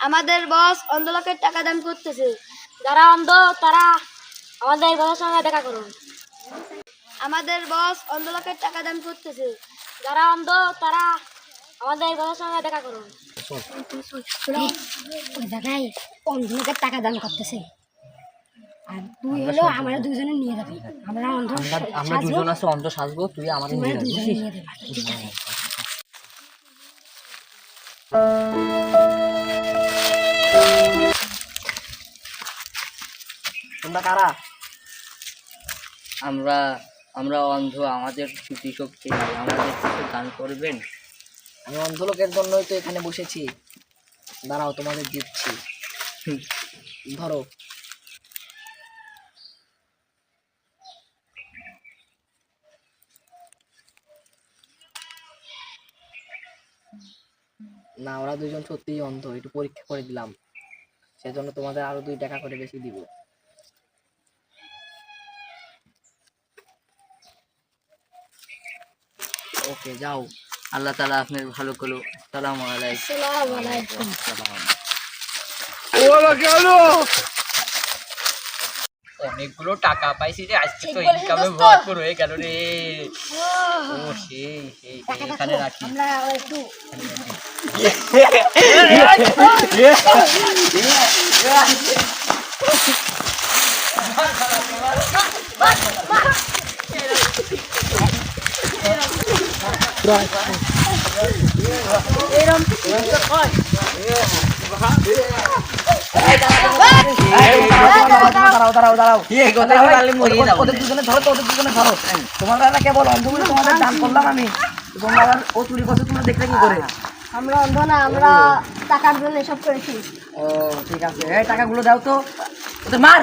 আমাদের বস অন্ধ লোকের টাকা দান করতেছে। যারা অন্ধ তারা আমাদের বসের সঙ্গে দেখা করুন। আমাদের বস অন্ধ লোকের টাকা দান করতেছে। যারা অন্ধ তারা আমাদের বসের সঙ্গে দেখা করুন। ওই জায়গায় অন্ধ লোকের টাকা দান করতেছে, আর তুই হলো আমরা দুজনে নিয়ে যাবি। আমরা অন্ধ আমরা দুজন আছে অন্ধ সাজবো, তুই আমাদের নিয়ে যাবি, বুঝছিস? নিয়ে দেবে। ঠিক আছে। তোমরা কারা? আমরা আমরা অন্ধ, আমাদের শ্রুতি শক্তি নাই, আমাদের কিছু দান করবেন? আমি অন্ধ লোকের জন্যই তো এখানে বসেছি। দাঁড়াও, তোমাদের দিচ্ছি, ধরো। না, ওরা দুজন সত্যিই অন্ধ, একটু পরীক্ষা করে দিলাম, সেজন্য তোমাদের আরো 2 টাকা করে বেশি দিব। ওকে, যাও। আল্লাহ তাআলা আপনার ভালো করো। আসসালামু আলাইকুম। আসসালামু আলাইকুম। অনেকগুলো টাকা পাইছি রে, আজকে তো ইনকামে ভরপুর হয়ে গেল রে। ও সেই সেই এখানে রাখি। আমরা একটু দাঁড়াও। কি কথা বললে মরিয়ে যাবো। ওদের দুজনে ধরো তো, ওদের দুজনে ধরো। তোমরা কেবল অন্ধ বলে তোমাদের দান করলাম আমি, তোমরা আবার ও চুরি করছো, তোমরা দেখলে কি করে? আমরা অন্ধ না, আমরা টাকার জন্য এসব করেছি। ও ঠিক আছে, এই টাকাগুলো দাও তো, ওদের মার।